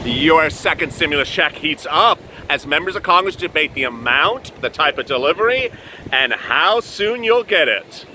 Your second stimulus check heats up as members of Congress debate the amount, the type of delivery, and how soon you'll get it.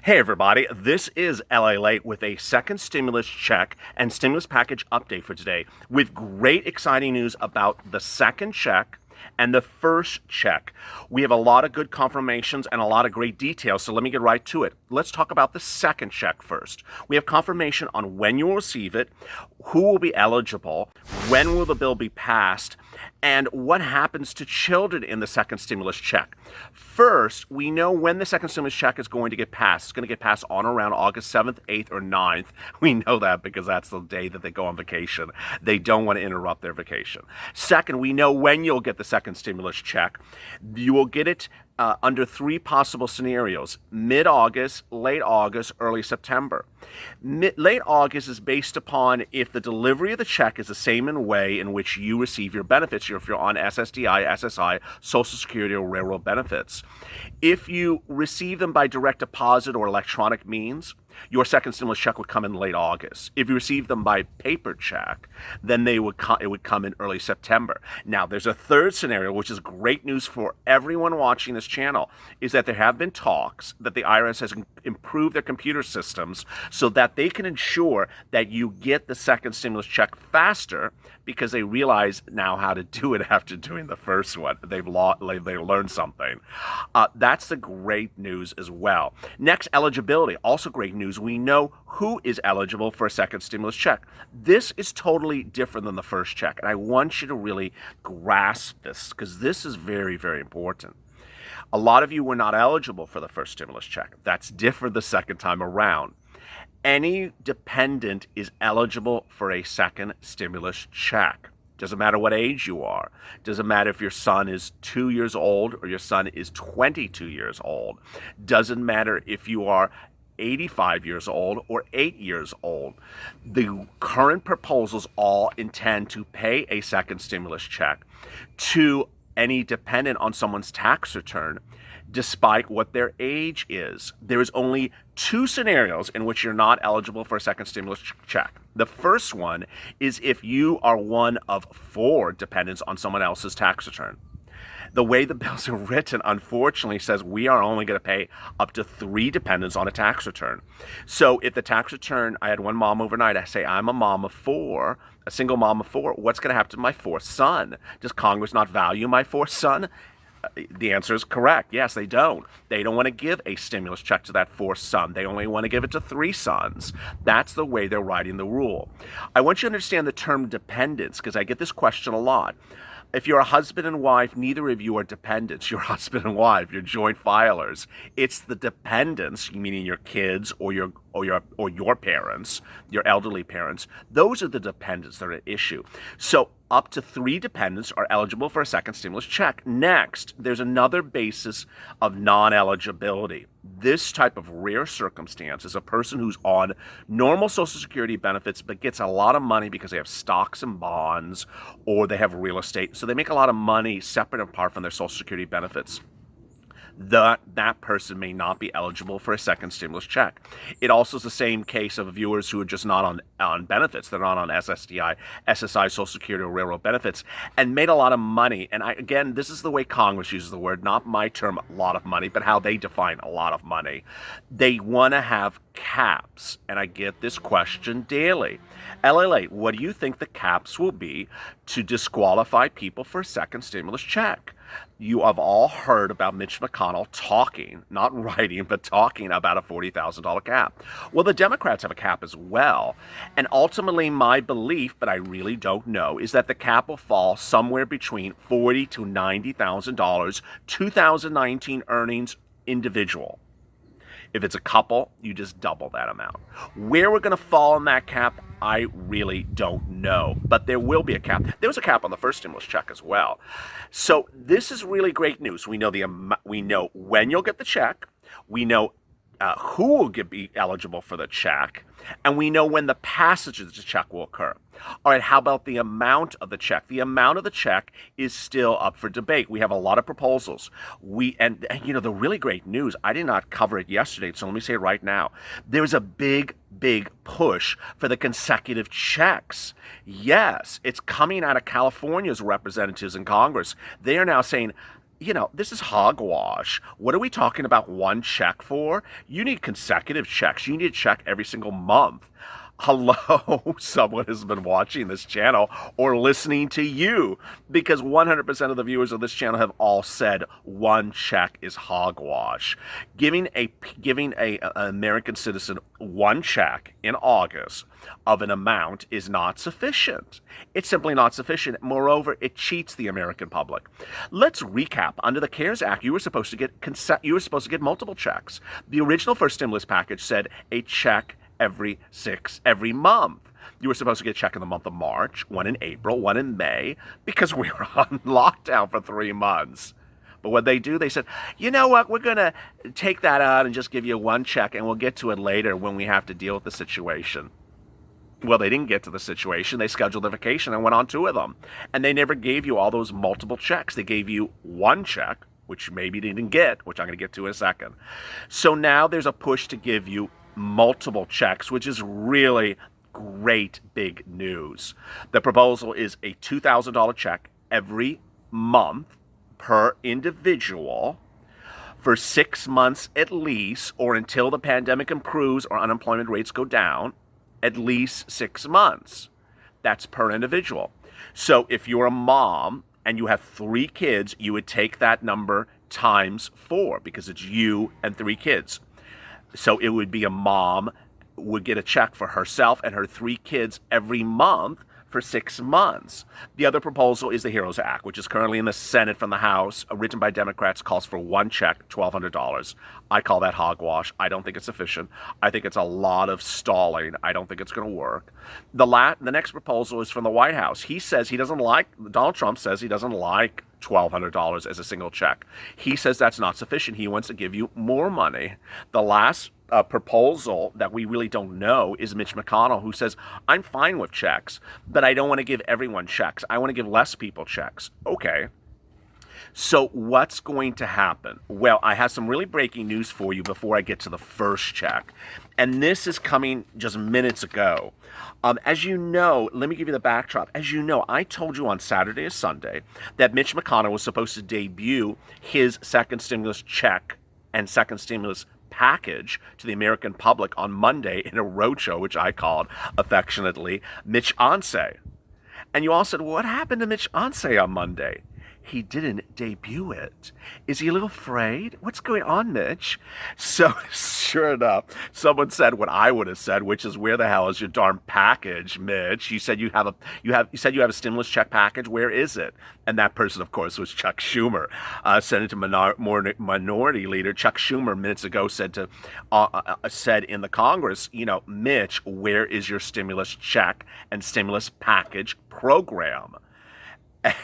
Hey everybody, this is LALATE with a second stimulus check and stimulus package update for today with great exciting news about the second check and the first check. We have a lot of good confirmations and a lot of great details, so let me get right to it. Let's talk about the second check first. We have confirmation on when you will receive it, who will be eligible, when will the bill be passed, and what happens to children in the second stimulus check. First, we know when the second stimulus check is going to get passed. It's going to get passed on around August 7th, 8th, or 9th. We know that because that's the day that they go on vacation. They don't want to interrupt their vacation. Second, we know when you'll get the second stimulus check. You will get it under three possible scenarios: mid-August, late August, early September. Late August is based upon if the delivery of the check is the same in way in which you receive your benefits, if you're on SSDI, SSI, Social Security, or Railroad benefits. If you receive them by direct deposit or electronic means, your second stimulus check would come in late August. If you receive them by paper check, then it would come in early September. Now, there's a third scenario, which is great news for everyone watching this channel, is that there have been talks that the IRS has improved their computer systems so that they can ensure that you get the second stimulus check faster because they realize now how to do it after doing the first one. They've learned something. That's the great news as well. Next, eligibility. Also great news. We know who is eligible for a second stimulus check. This is totally different than the first check, and I want you to really grasp this because this is very, very important. A lot of you were not eligible for the first stimulus check. That's different the second time around. Any dependent is eligible for a second stimulus check. Doesn't matter what age you are. Doesn't matter if your son is 2 years old or your son is 22 years old. Doesn't matter if you are 85 years old or 8 years old. The current proposals all intend to pay a second stimulus check to any dependent on someone's tax return, despite what their age is. There is only two scenarios in which you're not eligible for a second stimulus check. The first one is if you are one of 4 dependents on someone else's tax return. The way the bills are written, unfortunately, says we are only going to pay up to 3 dependents on a tax return. So if the tax return, I had one mom overnight, I say I'm a mom of 4, a single mom of 4, what's going to happen to my 4th son? Does Congress not value my 4th son? The answer is correct. Yes, they don't. They don't want to give a stimulus check to that 4th son. They only want to give it to 3 sons. That's the way they're writing the rule. I want you to understand the term dependents because I get this question a lot. If you're a husband and wife, neither of you are dependents. You're husband and wife. You're joint filers. It's the dependents, meaning your kids or your parents, your elderly parents. Those are the dependents that are at issue. So up to 3 dependents are eligible for a second stimulus check. Next, there's another basis of non-eligibility. This type of rare circumstance is a person who's on normal Social Security benefits but gets a lot of money because they have stocks and bonds or they have real estate. So they make a lot of money separate and apart from their Social Security benefits. That person may not be eligible for a second stimulus check. It also is the same case of viewers who are just not on benefits. They're not on SSDI, SSI, Social Security, or Railroad benefits, and made a lot of money. And again, this is the way Congress uses the word, not my term, a lot of money, but how they define a lot of money. They want to have caps, and I get this question daily. LALATE, what do you think the caps will be to disqualify people for a second stimulus check? You have all heard about Mitch McConnell talking, not writing, but talking about a $40,000 cap. Well, the Democrats have a cap as well. And ultimately, my belief, but I really don't know, is that the cap will fall somewhere between $40,000 to $90,000, 2019 earnings individual. If it's a couple, you just double that amount. Where we're going to fall in that cap, I really don't know. But there will be a cap. There was a cap on the first stimulus check as well. So this is really great news. We know when you'll get the check. We know who will be eligible for the check, and we know when the passage of the check will occur. All right, how about the amount of the check? The amount of the check is still up for debate. We have a lot of proposals. And the really great news, I did not cover it yesterday, so let me say it right now. There's a big push for the consecutive checks. Yes, it's coming out of California's representatives in Congress. They are now saying, this is hogwash. What are we talking about one check for? You need consecutive checks. You need a check every single month. Hello, someone has been watching this channel or listening to you, because 100% of the viewers of this channel have all said one check is hogwash. Giving an American citizen one check in August of an amount is not sufficient. It's simply not sufficient. Moreover, it cheats the American public. Let's recap. Under the CARES Act, you were supposed to get multiple checks. The original first stimulus package said a check every month. You were supposed to get a check in the month of March, one in April, one in May, because we were on lockdown for 3 months. But what they do, they said, you know what, we're going to take that out and just give you one check, and we'll get to it later when we have to deal with the situation. Well, they didn't get to the situation. They scheduled a vacation and went on 2 of them. And they never gave you all those multiple checks. They gave you one check, which maybe you didn't get, which I'm going to get to in a second. So now there's a push to give you multiple checks, which is really great big news. The proposal is a $2,000 check every month per individual for 6 months at least, or until the pandemic improves or unemployment rates go down, at least 6 months. That's per individual. So if you're a mom and you have 3 kids, you would take that number times 4, because it's you and 3 kids. So it would be a mom would get a check for herself and her 3 kids every month for 6 months. The other proposal is the HEROES Act, which is currently in the Senate from the House, written by Democrats, calls for one check, $1,200. I call that hogwash. I don't think it's sufficient. I think it's a lot of stalling. I don't think it's going to work. The next proposal is from the White House. Donald Trump says he doesn't like $1,200 as a single check. He says that's not sufficient. He wants to give you more money. The last proposal that we really don't know is Mitch McConnell, who says, I'm fine with checks, but I don't want to give everyone checks. I want to give less people checks. Okay. So what's going to happen? Well, I have some really breaking news for you before I get to the first check. And this is coming just minutes ago. As you know, let me give you the backdrop. As you know, I told you on Saturday or Sunday that Mitch McConnell was supposed to debut his second stimulus check and second stimulus package to the American public on Monday in a roadshow, which I called affectionately Mitch Onse. And you all said, well, what happened to Mitch Onse on Monday? He didn't debut it. Is he a little afraid? What's going on, Mitch? So, sure enough, someone said what I would have said, which is, where the hell is your darn package, Mitch? You said you have a stimulus check package. Where is it? And that person, of course, was Chuck Schumer, Senate Minority Leader. Chuck Schumer minutes ago said in the Congress, Mitch, where is your stimulus check and stimulus package program?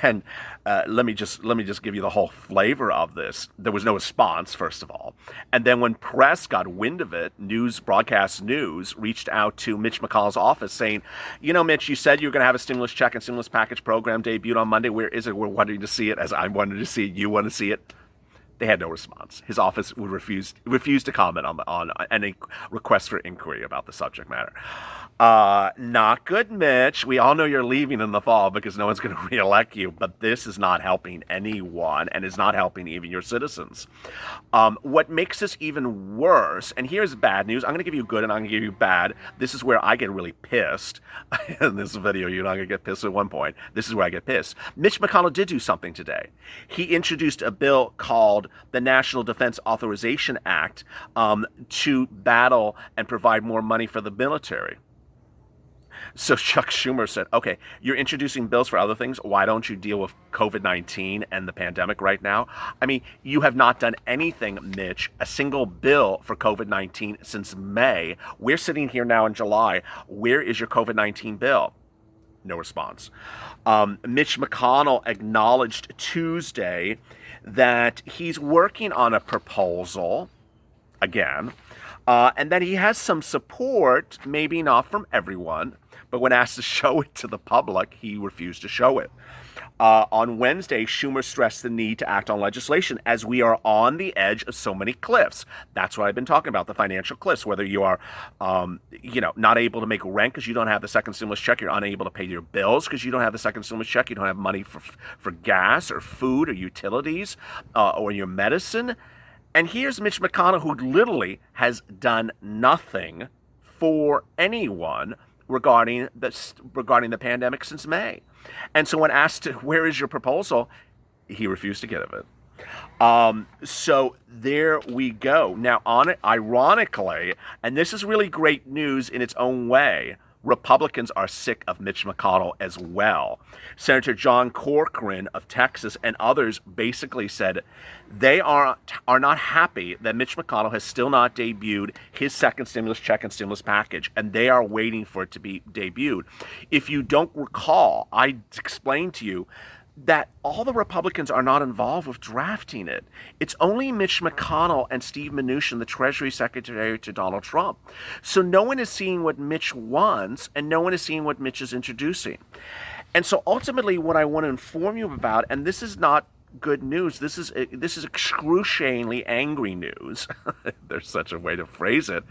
And let me just give you the whole flavor of this. There was no response, first of all. And then when press got wind of it, broadcast news reached out to Mitch McConnell's office saying, Mitch, you said you were going to have a stimulus check and stimulus package program debuted on Monday. Where is it? We're wanting to see it, as I wanted to see it. You want to see it? They had no response. His office would refuse to comment on any request for inquiry about the subject matter. Not good, Mitch. We all know you're leaving in the fall because no one's going to reelect you, but this is not helping anyone and is not helping even your citizens. What makes this even worse, and here's bad news. I'm going to give you good and I'm going to give you bad. This is where I get really pissed. In this video, you're not going to get pissed at one point. This is where I get pissed. Mitch McConnell did do something today. He introduced a bill called the National Defense Authorization Act to battle and provide more money for the military. So Chuck Schumer said, okay, you're introducing bills for other things. Why don't you deal with COVID-19 and the pandemic right now? I mean, you have not done anything, Mitch, a single bill for COVID-19 since May. We're sitting here now in July. Where is your COVID-19 bill? No response. Mitch McConnell acknowledged Tuesday that he's working on a proposal, again, And then he has some support, maybe not from everyone, but when asked to show it to the public, he refused to show it. On Wednesday, Schumer stressed the need to act on legislation as we are on the edge of so many cliffs. That's what I've been talking about, the financial cliffs, whether you are, not able to make rent because you don't have the second stimulus check, you're unable to pay your bills because you don't have the second stimulus check, you don't have money for gas or food or utilities or your medicine. And here's Mitch McConnell, who literally has done nothing for anyone regarding the pandemic since May. And so when asked, where is your proposal, he refused to give it. So there we go. Now, on it, ironically, and this is really great news in its own way, Republicans are sick of Mitch McConnell as well. Senator John Corcoran of Texas and others basically said they are not happy that Mitch McConnell has still not debuted his second stimulus check and stimulus package, and they are waiting for it to be debuted. If you don't recall, I explained to you that all the Republicans are not involved with drafting it. It's only Mitch McConnell and Steve Mnuchin, the Treasury Secretary to Donald Trump. So no one is seeing what Mitch wants, and no one is seeing what Mitch is introducing. And so ultimately what I want to inform you about, and this is not good news, this is excruciatingly angry news, there's such a way to phrase it,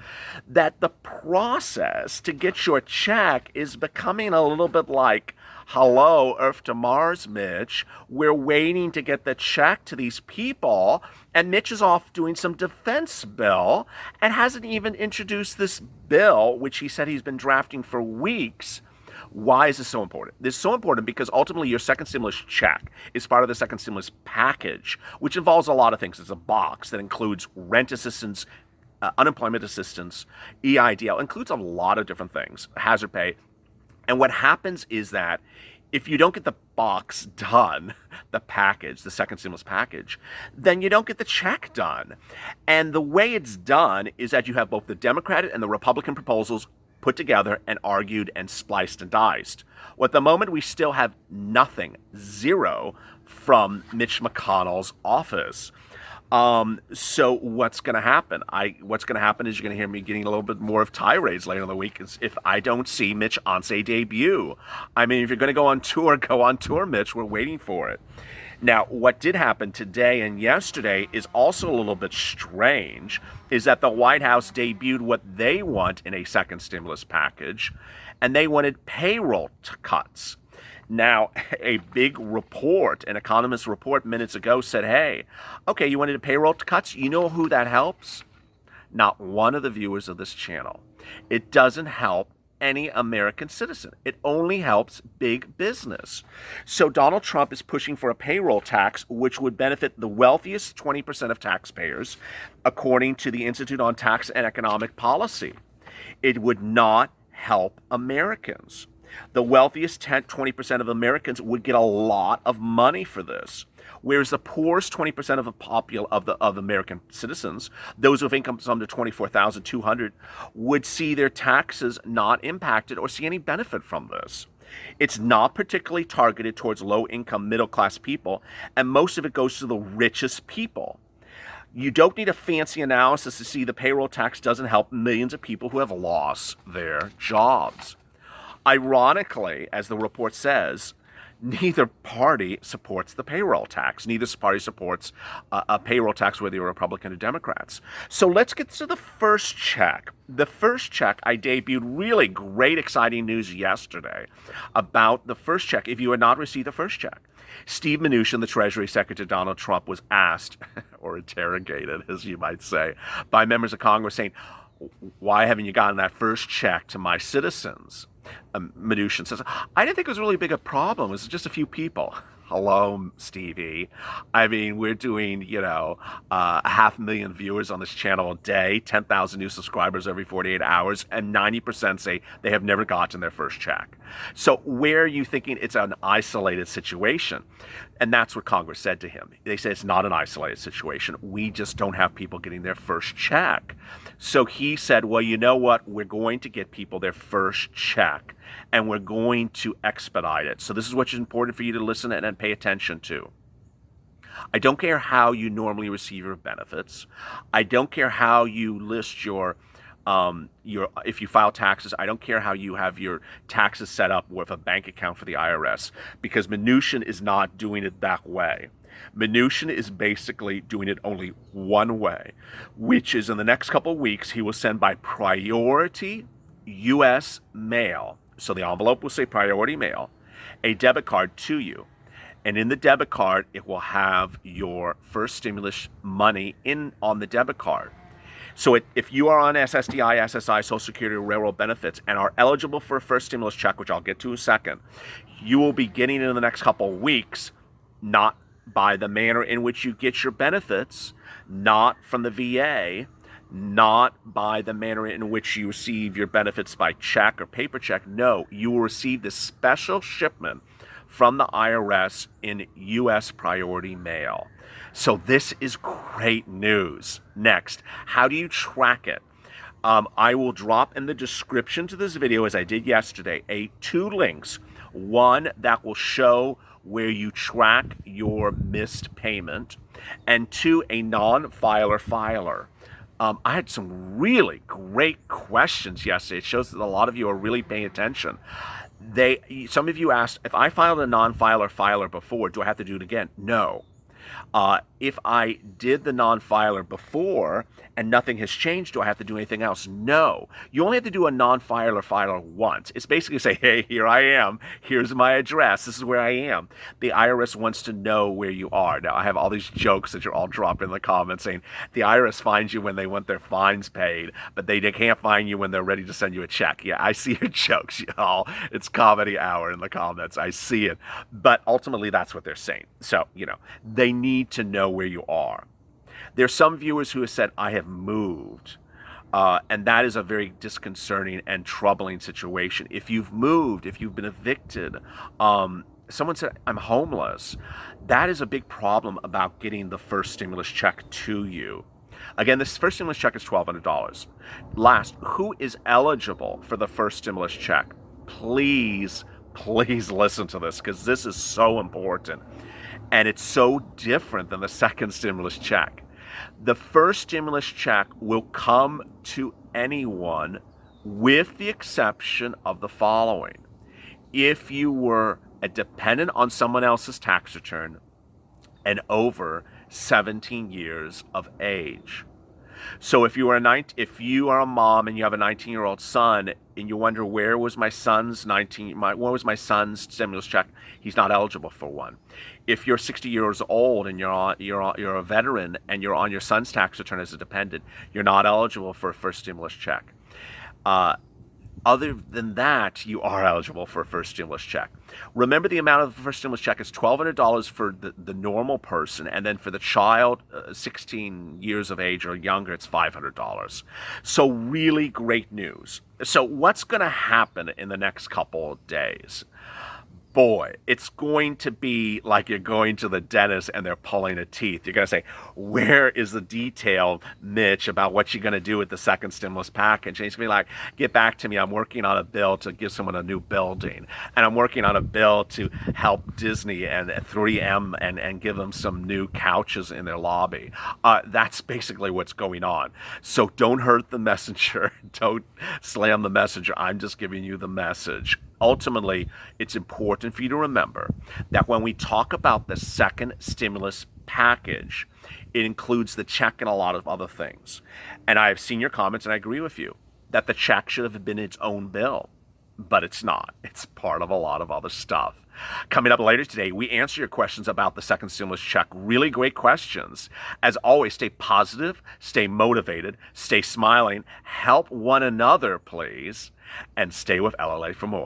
that the process to get your check is becoming a little bit like, hello, Earth to Mars, Mitch. We're waiting to get the check to these people. And Mitch is off doing some defense bill and hasn't even introduced this bill, which he said he's been drafting for weeks. Why is this so important? This is so important because ultimately your second stimulus check is part of the second stimulus package, which involves a lot of things. It's a box that includes rent assistance, unemployment assistance, EIDL, includes a lot of different things, hazard pay. And what happens is that if you don't get the box done, the package, the second stimulus package, then you don't get the check done. And the way it's done is that you have both the Democratic and the Republican proposals put together and argued and spliced and diced. Well, at the moment, we still have nothing, zero, from Mitch McConnell's office. So what's going to happen? What's going to happen is you're going to hear me getting a little bit more of tirades later in the week if I don't see Mitch on, say, debut. I mean, if you're going to go on tour, Mitch. We're waiting for it. Now, what did happen today and yesterday is also a little bit strange, is that the White House debuted what they want in a second stimulus package, and they wanted payroll cuts. Now, a big report, an economist report minutes ago said, hey, okay, you wanted payroll cuts? You know who that helps? Not one of the viewers of this channel. It doesn't help any American citizen. It only helps big business. So Donald Trump is pushing for a payroll tax, which would benefit the wealthiest 20% of taxpayers, according to the Institute on Tax and Economic Policy. It would not help Americans. The wealthiest 20% of Americans would get a lot of money for this, whereas the poorest 20% of American citizens, those with incomes under $24,200, would see their taxes not impacted or see any benefit from this. It's not particularly targeted towards low-income, middle-class people, and most of it goes to the richest people. You don't need a fancy analysis to see the payroll tax doesn't help millions of people who have lost their jobs. Ironically, as the report says, neither party supports the payroll tax. Neither party supports a payroll tax, whether you're Republican or Democrats. So let's get to the first check. The first check, I debuted really great, exciting news yesterday about the first check. If you had not received the first check, Steve Mnuchin, the Treasury Secretary to Donald Trump, was asked, or interrogated, as you might say, by members of Congress saying, why haven't you gotten that first check to my citizens? Mnuchin says, I didn't think it was really big a problem. It was just a few people. Hello, Stevie. I mean, we're doing, 500,000 viewers on this channel a day, 10,000 new subscribers every 48 hours, and 90% say they have never gotten their first check. So where are you thinking it's an isolated situation? And that's what Congress said to him. They said it's not an isolated situation. We just don't have people getting their first check. So he said, well, you know what? We're going to get people their first check, and we're going to expedite it. So this is what's important for you to listen and pay attention to. I don't care how you normally receive your benefits. I don't care how you list your if you file taxes. I don't care how you have your taxes set up with a bank account for the IRS, because Mnuchin is not doing it that way. Mnuchin is basically doing it only one way, which is in the next couple of weeks, he will send by priority U.S. mail. So the envelope will say priority mail, a debit card to you. And in the debit card, it will have your first stimulus money on the debit card. So if you are on SSDI, SSI, Social Security, or Railroad benefits and are eligible for a first stimulus check, which I'll get to in a second, you will be getting it in the next couple of weeks, not by the manner in which you get your benefits, not from the VA, not by the manner in which you receive your benefits by check or paper check. No, you will receive this special shipment from the IRS in U.S. priority mail. So this is great news. Next, how do you track it? I will drop in the description to this video, as I did yesterday, two links. One that will show where you track your missed payment, and two, a non-filer filer. I had some really great questions yesterday. It shows that a lot of you are really paying attention. Some of you asked, if I filed a non-filer filer before, do I have to do it again? No. If I did the non-filer before and nothing has changed, do I have to do anything else? No. You only have to do a non-filer filer once. It's basically say, hey, here I am. Here's my address. This is where I am. The IRS wants to know where you are. Now, I have all these jokes that you're all dropping in the comments saying the IRS finds you when they want their fines paid, but they can't find you when they're ready to send you a check. Yeah, I see your jokes, y'all. It's comedy hour in the comments. I see it. But ultimately, that's what they're saying. So, they need to know where you are. There's some viewers who have said, I have moved. And that is a very disconcerting and troubling situation. If you've moved, if you've been evicted, someone said, I'm homeless. That is a big problem about getting the first stimulus check to you. Again, this first stimulus check is $1,200. Last, who is eligible for the first stimulus check? Please listen to this, because this is so important. And it's so different than the second stimulus check. The first stimulus check will come to anyone with the exception of the following. If you were a dependent on someone else's tax return and over 17 years of age. So if you are a mom and you have a 19-year-old son and you wonder, where was my son's stimulus check? He's not eligible for one. If you're 60 years old and you're a veteran and you're on your son's tax return as a dependent, you're not eligible for a first stimulus check. Other than that, you are eligible for a first stimulus check. Remember, the amount of the first stimulus check is $1,200 for the normal person, and then for the child 16 years of age or younger, it's $500. So really great news. So what's going to happen in the next couple of days? Boy, it's going to be like you're going to the dentist and they're pulling a teeth. You're going to say, where is the detail, Mitch, about what you're going to do with the second stimulus package? And he's going to be like, get back to me. I'm working on a bill to give someone a new building. And I'm working on a bill to help Disney and 3M and give them some new couches in their lobby. That's basically what's going on. So don't hurt the messenger. Don't slam the messenger. I'm just giving you the message. Ultimately, it's important for you to remember that when we talk about the second stimulus package, it includes the check and a lot of other things. And I have seen your comments, and I agree with you, that the check should have been its own bill. But it's not. It's part of a lot of other stuff. Coming up later today, we answer your questions about the second stimulus check. Really great questions. As always, stay positive, stay motivated, stay smiling, help one another, please, and stay with LLA for more.